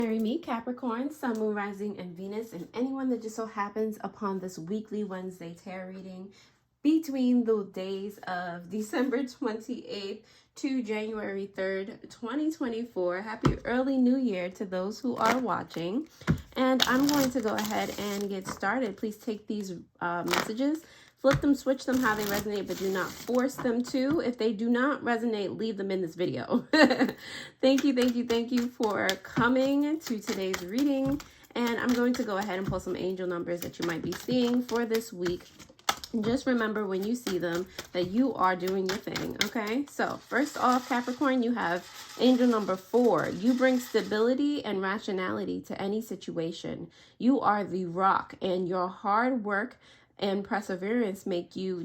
Marry me, Capricorn, Sun, Moon, Rising, and Venus, and anyone that just so happens upon this weekly Wednesday tarot reading between the days of December 28th to January 3rd, 2024. Happy early new year to those who are watching. And I'm going to go ahead and get started. Please take these messages, flip them, switch them how they resonate, but do not force them to. If they do not resonate, leave them in this video. Thank you for coming to today's reading. And I'm going to go ahead and pull some angel numbers that you might be seeing for this week. Just remember when you see them that you are doing your thing, okay? So first off, Capricorn, you have angel number 4. You bring stability and rationality to any situation. You are the rock, and your hard work and perseverance make you a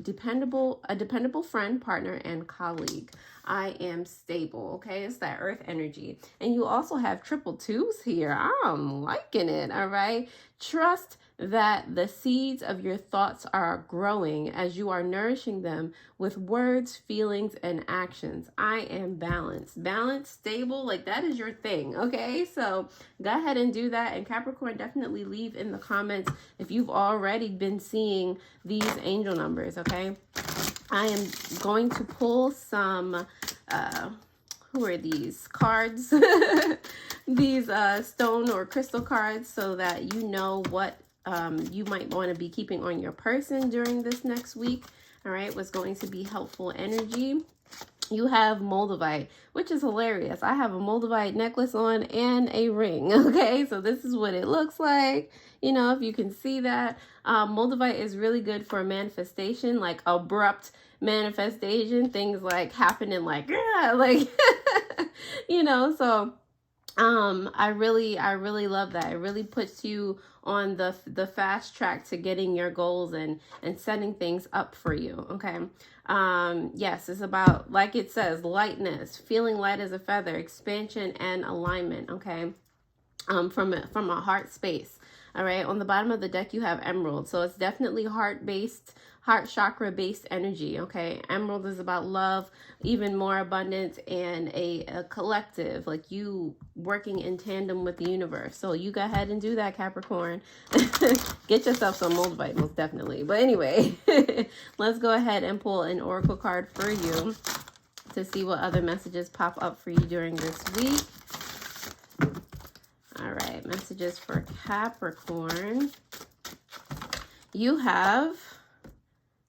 dependable friend, partner, and colleague. I am stable, okay? It's that earth energy. And you also have triple 2s here. I'm liking it, all right? Trust that the seeds of your thoughts are growing as you are nourishing them with words, feelings, and actions. I am balanced. Balanced, stable, like that is your thing, okay? So go ahead and do that. And Capricorn, definitely leave in the comments if you've already been seeing these angel numbers, okay? I am going to pull some, who are these? Cards. These stone or crystal cards so that you know what you might want to be keeping on your person during this next week. All right, what's going to be helpful energy. You have Moldavite, which is hilarious. I have a Moldavite necklace on and a ring, okay? So this is what it looks like, you know, if you can see that. Moldavite is really good for manifestation, like abrupt manifestation, things like happening like, you know, so I really love that. It really puts you on the fast track to getting your goals and setting things up for you, okay? Yes, it's about, like it says, lightness, feeling light as a feather, expansion and alignment, okay? From a heart space. All right, on the bottom of the deck you have Emerald, so it's definitely heart chakra based energy, okay? Emerald is about love, even more abundance, and a collective, like you working in tandem with the universe. So you go ahead and do that, Capricorn. Get yourself some Moldavite, most definitely. But anyway, let's go ahead and pull an oracle card for you to see what other messages pop up for you during this week. All right, messages for Capricorn. You have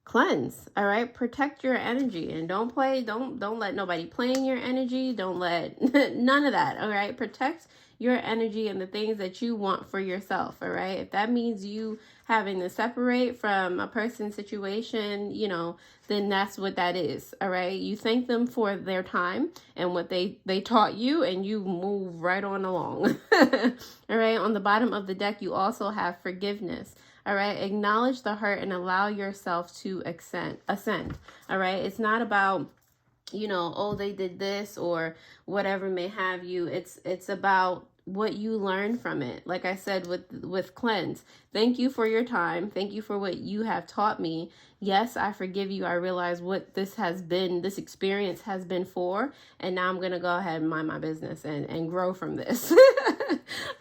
cleanse. All right, protect your energy and don't let nobody play in your energy. Don't let none of that. All right, protect your energy and the things that you want for yourself. All right, if that means you having to separate from a person's situation, you know, then that's what that is. All right, you thank them for their time and what they taught you, and you move right on along. All right, on the bottom of the deck you also have forgiveness. All right, acknowledge the hurt and allow yourself to ascend. All right, it's not about, you know, oh, they did this or whatever may have you. It's about what you learn from it. Like I said with cleanse, thank you for your time. Thank you for what you have taught me. Yes, I forgive you. I realize what this experience has been for, and now I'm gonna go ahead and mind my business and grow from this.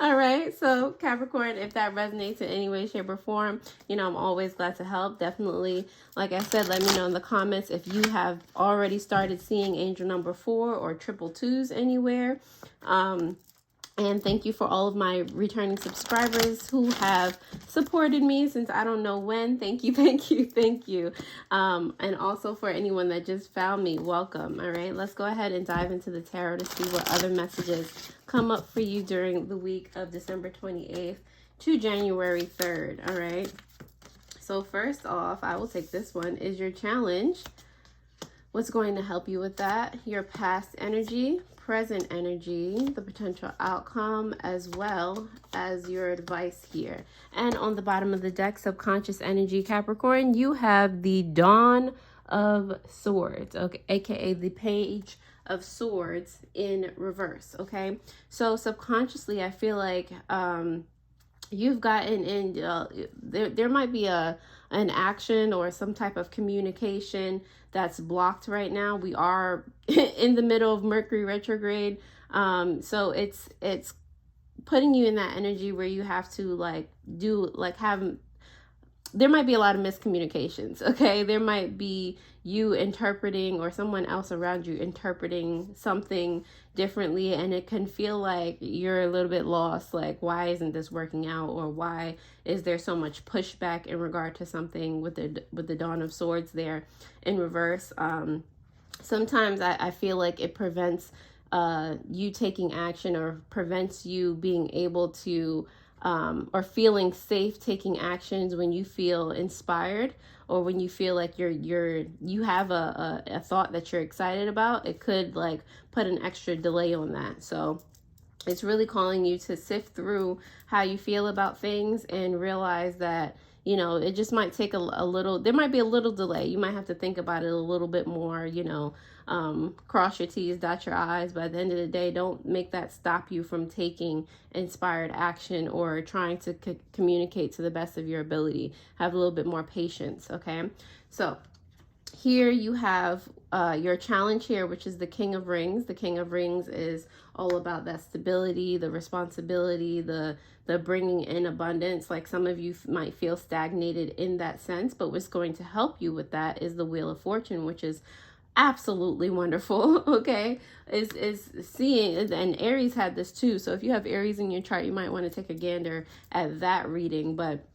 All right, so Capricorn, if that resonates in any way, shape, or form, you know, I'm always glad to help. Definitely, like I said, let me know in the comments if you have already started seeing angel number 4 or triple 2s anywhere. And thank you for all of my returning subscribers who have supported me since I don't know when. Thank you. And also for anyone that just found me, welcome. All right, let's go ahead and dive into the tarot to see what other messages come up for you during the week of December 28th to January 3rd. All right, so first off, I will take this one. Is your challenge? What's going to help you with that? Your past energy, present energy, the potential outcome, as well as your advice here. And on the bottom of the deck, subconscious energy, Capricorn, you have the Dawn of Swords, okay, aka the Page of Swords in reverse, okay? So subconsciously, I feel like you've gotten in, there might be an action or some type of communication that's blocked right now. We are in the middle of Mercury retrograde, so it's putting you in that energy where you have to like do like have, there might be a lot of miscommunications, okay? There might be you interpreting or someone else around you interpreting something differently, and it can feel like you're a little bit lost, like why isn't this working out, or why is there so much pushback in regard to something with the Dawn of Swords there in reverse. Sometimes I feel like it prevents you taking action, or prevents you being able to or feeling safe taking actions when you feel inspired, or when you feel like you have a thought that you're excited about. It could like put an extra delay on that. So it's really calling you to sift through how you feel about things and realize that, you know, it just might take a little, there might be a little delay. You might have to think about it a little bit more, you know, cross your T's, dot your I's. But at the end of the day, don't make that stop you from taking inspired action or trying to communicate to the best of your ability. Have a little bit more patience, okay? So here you have your challenge here, which is the King of Rings. The King of Rings is all about that stability, the responsibility, the bringing in abundance. Like some of you might feel stagnated in that sense, but what's going to help you with that is the Wheel of Fortune, which is absolutely wonderful. Okay, is seeing, and Aries had this too. So if you have Aries in your chart, you might want to take a gander at that reading. But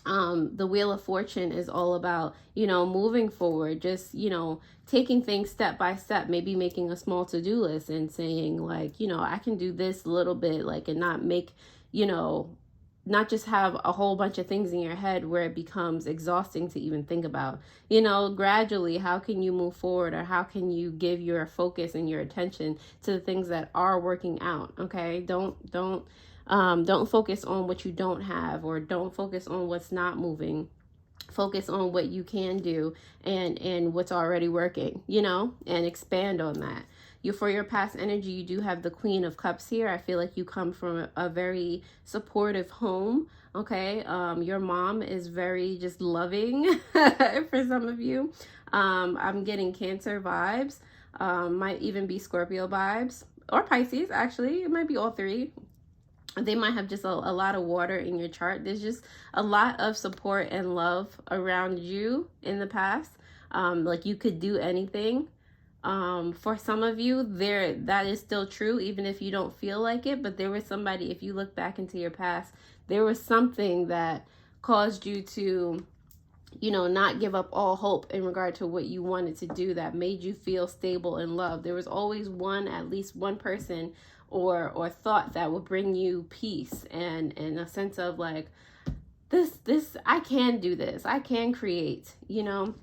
the Wheel of Fortune is all about, you know, moving forward, just, you know, taking things step by step, maybe making a small to-do list and saying like, you know, I can do this a little bit, like, and not make, you know, not just have a whole bunch of things in your head where it becomes exhausting to even think about. You know, gradually, how can you move forward, or how can you give your focus and your attention to the things that are working out? Okay, don't focus on what you don't have, or don't focus on what's not moving. Focus on what you can do and what's already working, you know, and expand on that. For your past energy, you do have the Queen of Cups here. I feel like you come from a very supportive home, okay? Your mom is very just loving for some of you. I'm getting Cancer vibes, might even be Scorpio vibes, or Pisces, actually. It might be all three. They might have just a lot of water in your chart. There's just a lot of support and love around you in the past. Like you could do anything. For some of you, that is still true, even if you don't feel like it. But there was somebody, if you look back into your past, there was something that caused you to, you know, not give up all hope in regard to what you wanted to do, that made you feel stable and loved. There was always at least one person or thought that would bring you peace and a sense of like, this, I can do this, I can create, you know.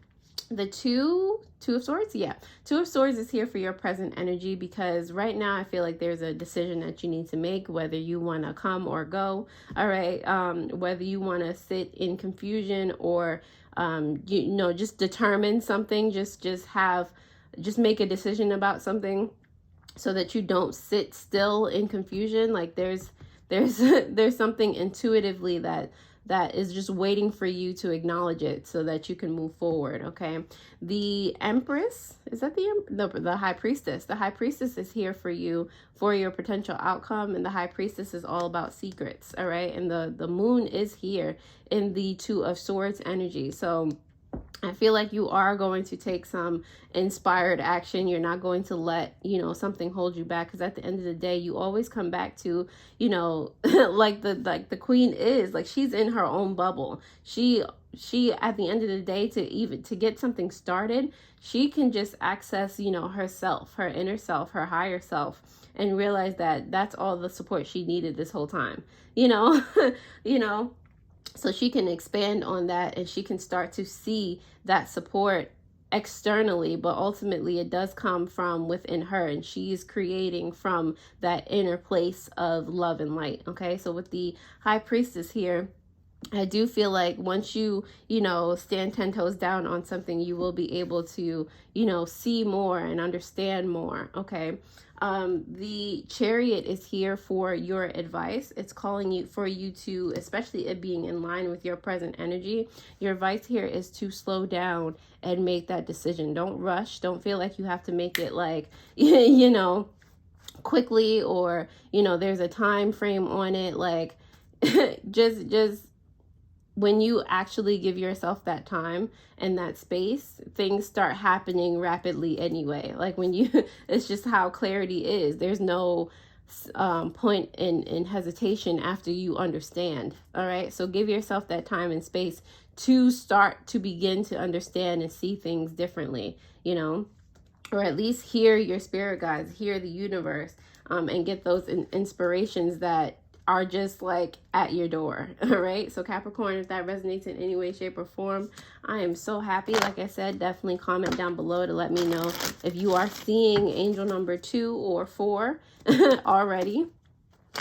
The two of Swords, yeah. Two of Swords is here for your present energy, because right now I feel like there's a decision that you need to make, whether you want to come or go, all right? Whether you want to sit in confusion or, you know, just determine something, just make a decision about something so that you don't sit still in confusion. Like there's something intuitively that is just waiting for you to acknowledge it so that you can move forward, okay? The Empress, is that the High Priestess? The High Priestess is here for you for your potential outcome, and the High Priestess is all about secrets, all right? And the Moon is here in the Two of Swords energy. So I feel like you are going to take some inspired action. You're not going to let, you know, something hold you back, because at the end of the day, you always come back to, you know, like the Queen is, like, she's in her own bubble. She at the end of the day, to get something started, she can just access, you know, herself, her inner self, her higher self, and realize that that's all the support she needed this whole time, you know. You know, so she can expand on that, and she can start to see that support externally, but ultimately it does come from within her, and she's creating from that inner place of love and light, okay? So with the High Priestess here, I do feel like once you know, stand 10 toes down on something, you will be able to, you know, see more and understand more, okay? The Chariot is here for your advice. It's calling you for you to, especially it being in line with your present energy, your advice here is to slow down and make that decision. Don't rush. Don't feel like you have to make it like, you know, quickly, or, you know, there's a time frame on it. Like, just when you actually give yourself that time and that space, things start happening rapidly anyway. Like when you, it's just how clarity is. There's no point in hesitation after you understand. All right. So give yourself that time and space to start to begin to understand and see things differently, you know, or at least hear your spirit guides, hear the universe, and get those inspirations that are just like at your door. All right. So Capricorn, if that resonates in any way, shape, or form, I am so happy. Like I said, definitely comment down below to let me know if you are seeing angel number 2 or 4 already.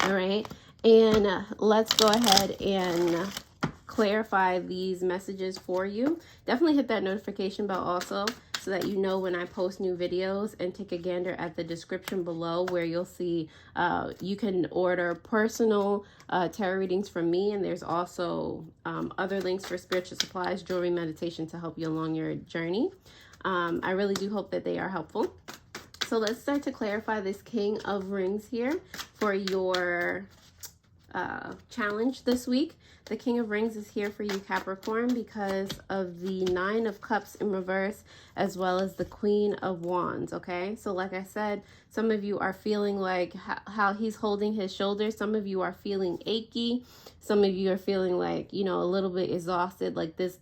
All right. And let's go ahead and clarify these messages for you. Definitely hit that notification bell also, so that you know when I post new videos, and take a gander at the description below where you'll see you can order personal tarot readings from me, and there's also other links for spiritual supplies, jewelry, meditation to help you along your journey. I really do hope that they are helpful. So let's start to clarify this King of Rings here for your challenge this week. The King of Rings is here for you, Capricorn, because of the 9 of Cups in reverse, as well as the Queen of Wands. Okay, so like I said, some of you are feeling like how he's holding his shoulders. Some of you are feeling achy. Some of you are feeling like, you know, a little bit exhausted, like this,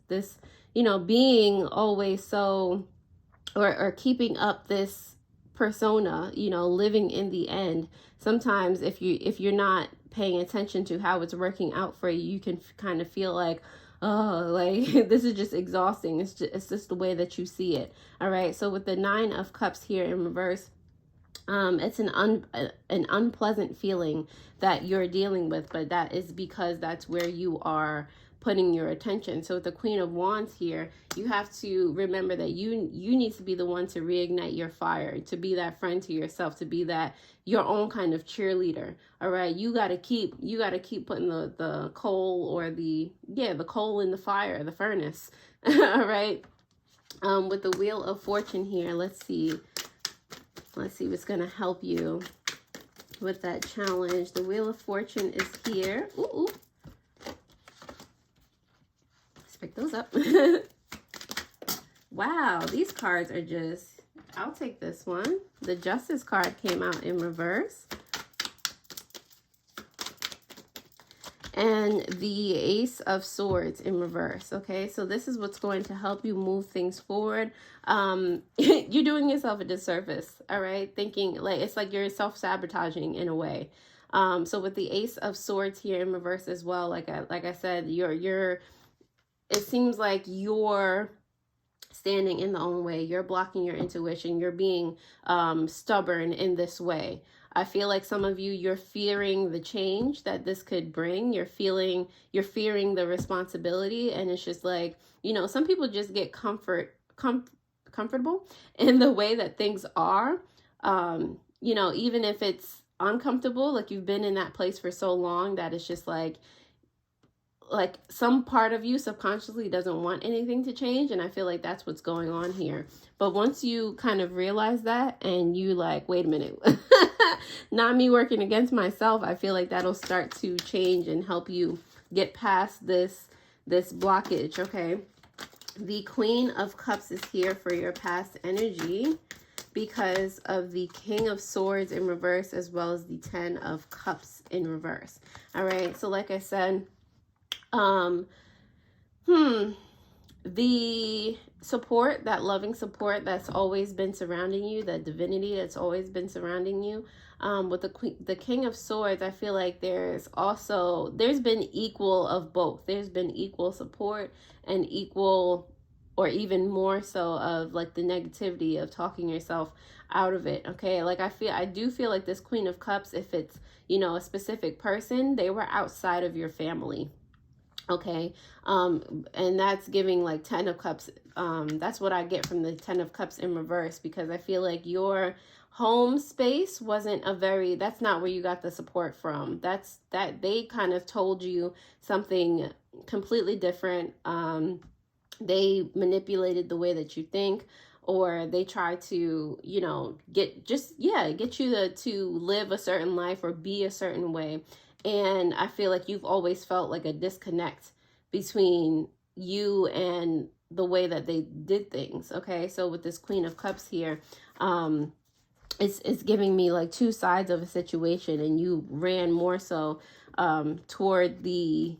you know, being always so, or keeping up this persona, you know, living in the end. Sometimes if you're not paying attention to how it's working out for you, you can kind of feel like, oh, like this is just exhausting. It's just the way that you see it. All right. So with the 9 of Cups here in reverse, it's an unpleasant feeling that you're dealing with, but that is because that's where you are putting your attention. So with the Queen of Wands here, you have to remember that you need to be the one to reignite your fire, to be that friend to yourself, to be that your own kind of cheerleader. All right, you got to keep putting the coal, or the coal in the fire, the furnace. All right. With the Wheel of Fortune here, let's see what's going to help you with that challenge. The Wheel of Fortune is here. Ooh. Pick those up. Wow, these cards are just, I'll take this one. The Justice card came out in reverse, and the Ace of Swords in reverse. Okay, so this is what's going to help you move things forward. You're doing yourself a disservice. All right, thinking like it's like you're self-sabotaging in a way. So with the Ace of Swords here in reverse as well, like I said, it seems like you're standing in the own way. You're blocking your intuition. You're being stubborn in this way. I feel like some of you, you're fearing the change that this could bring. You're fearing the responsibility. And it's just like, you know, some people just get comfortable in the way that things are. You know, even if it's uncomfortable, like you've been in that place for so long that it's just like some part of you subconsciously doesn't want anything to change. And I feel like that's what's going on here. But once you kind of realize that, and you like, wait a minute, not me working against myself, I feel like that'll start to change and help you get past this blockage. Okay. The Queen of Cups is here for your past energy because of the King of Swords in reverse, as well as the 10 of Cups in reverse. All right. So like I said, the support, that loving support that's always been surrounding you, that divinity that's always been surrounding you, with the King of Swords, I feel like there's been equal of both. There's been equal support and equal, or even more so, of like the negativity of talking yourself out of it. Okay, like I do feel like this Queen of Cups, if it's, you know, a specific person, they were outside of your family. Okay, and that's giving like 10 of Cups. That's what I get from the 10 of Cups in reverse, because I feel like your home space wasn't that's not where you got the support from. That they kind of told you something completely different. They manipulated the way that you think, or they try to, you know, get you to live a certain life or be a certain way. And I feel like you've always felt like a disconnect between you and the way that they did things. Okay, so with this Queen of Cups here, it's giving me like two sides of a situation, and you ran more so toward the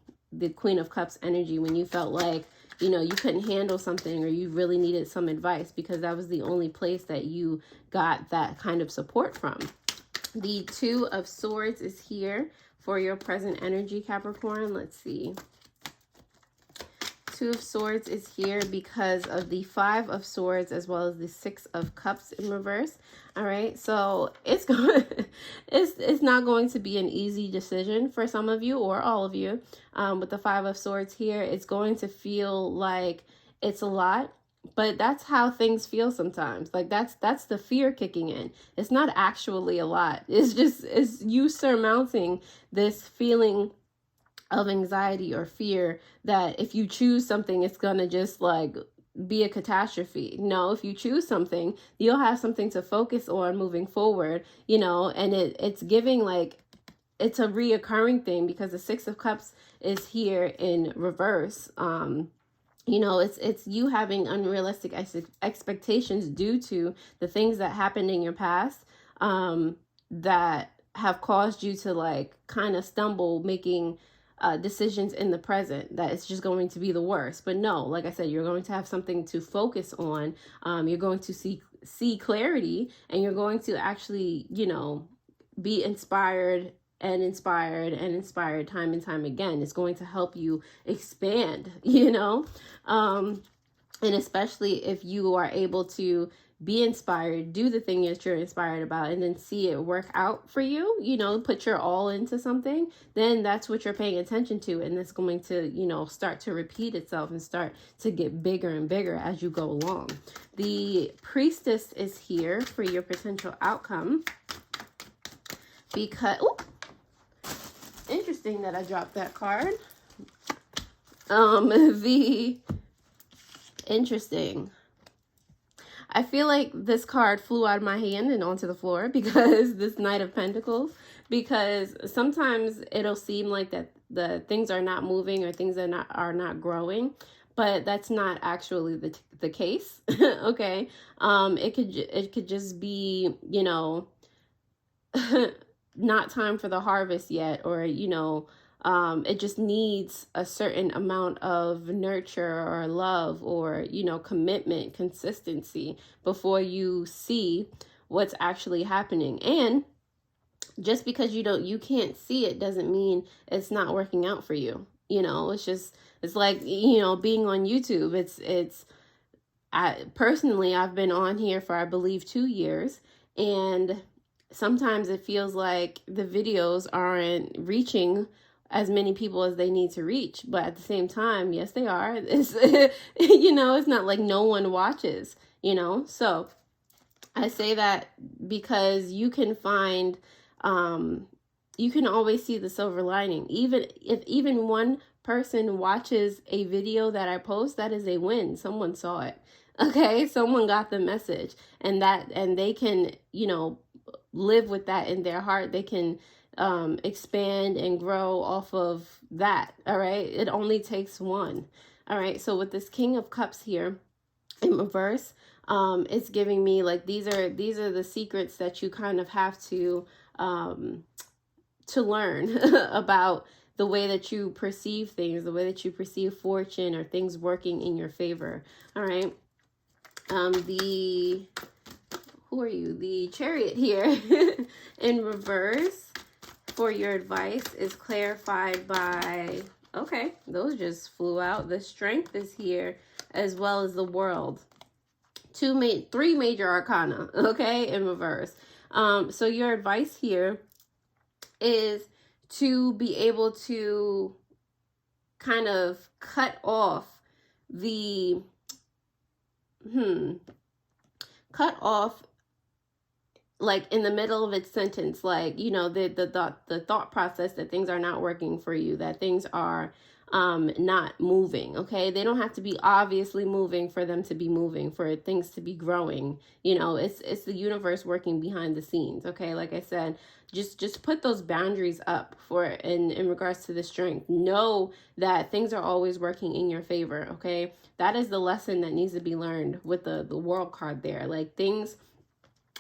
Queen of Cups energy when you felt like, you know, you couldn't handle something or you really needed some advice, because that was the only place that you got that kind of support from. The Two of Swords is here for your present energy, Capricorn. Let's see. Two of Swords is here because of the Five of Swords as well as the Six of Cups in reverse. All right, so it's not going to be an easy decision for some of you or all of you. With the Five of Swords here, it's going to feel like it's a lot, but that's how things feel sometimes. Like that's the fear kicking in. It's not actually a lot. It's you surmounting this feeling of anxiety or fear that if you choose something, it's gonna just like be a catastrophe. No, if you choose something, you'll have something to focus on moving forward, you know, and it's giving like it's a reoccurring thing, because the Six of Cups is here in reverse. You know, it's you having unrealistic expectations due to the things that happened in your past that have caused you to like kind of stumble making decisions in the present, that it's just going to be the worst. But no, like I said, you're going to have something to focus on. You're going to see clarity, and you're going to actually, you know, be inspired and inspired and inspired time and time again. It's going to help you expand, you know, and especially if you are able to be inspired, do the thing that you're inspired about, and then see it work out for you, you know, put your all into something, then that's what you're paying attention to. And it's going to, you know, start to repeat itself and start to get bigger and bigger as you go along. The Priestess is here for your potential outcome, because, oh, interesting that I dropped that card. Interesting. I feel like this card flew out of my hand and onto the floor, because this Knight of Pentacles, because sometimes it'll seem like that the things are not moving or things are not growing, but that's not actually the case. Okay. It could just be, you know, not time for the harvest yet, or, you know, it just needs a certain amount of nurture or love or, you know, commitment, consistency before you see what's actually happening. And just because you can't see it doesn't mean it's not working out for you. You know, it's like, you know, being on YouTube. I've been on here for, I believe, 2 years, and sometimes it feels like the videos aren't reaching as many people as they need to reach, but at the same time, yes, they are. It's, you know, it's not like no one watches, you know. So I say that because you can find, you can always see the silver lining. Even if one person watches a video that I post, that is a win. Someone saw it. Okay, someone got the message, and they can, you know, live with that in their heart. They can expand and grow off of that. All right, it only takes one. All right, so with this King of Cups here in reverse, it's giving me like these are the secrets that you kind of have to learn about the way that you perceive things, the way that you perceive fortune or things working in your favor. All right, who are you? The Chariot here in reverse for your advice is clarified by, okay, those just flew out. The Strength is here as well as the World. Three major arcana, okay, in reverse. So your advice here is to be able to kind of cut off like in the middle of its sentence, like, you know, the thought process that things are not working for you, that things are not moving. Okay, they don't have to be obviously moving for them to be moving, for things to be growing. You know, it's the universe working behind the scenes. Okay, like I said, just put those boundaries up for in regards to the strength. Know that things are always working in your favor. Okay, that is the lesson that needs to be learned with the world card there. Like, things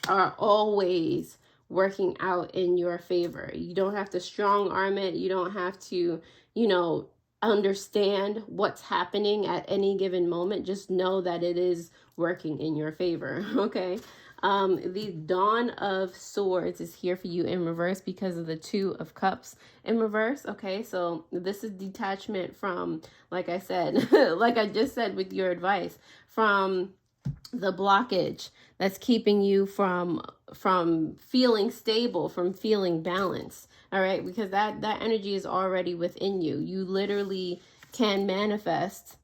are always working out in your favor. You don't have to strong arm it. You don't have to, you know, understand what's happening at any given moment. Just know that it is working in your favor. Okay. The Dawn of Swords is here for you in reverse because of the Two of Cups in reverse. Okay, so this is detachment from, like I said, like I just said with your advice, from the blockage that's keeping you from feeling stable, from feeling balanced. All right, because that energy is already within you. You literally can manifest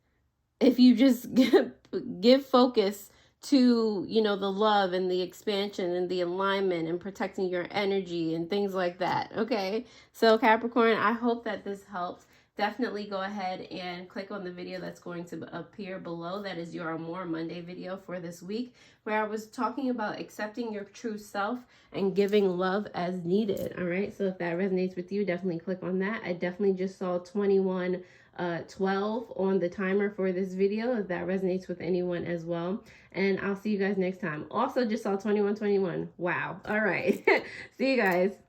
if you just give focus to, you know, the love and the expansion and the alignment and protecting your energy and things like that. Okay, so Capricorn, I hope that this helps. Definitely go ahead and click on the video that's going to appear below. That is your More Monday video for this week, where I was talking about accepting your true self and giving love as needed. All right, so if that resonates with you, definitely click on that. I definitely just saw 2112 on the timer for this video, if that resonates with anyone as well. And I'll see you guys next time. Also just saw 2121. Wow. All right. See you guys.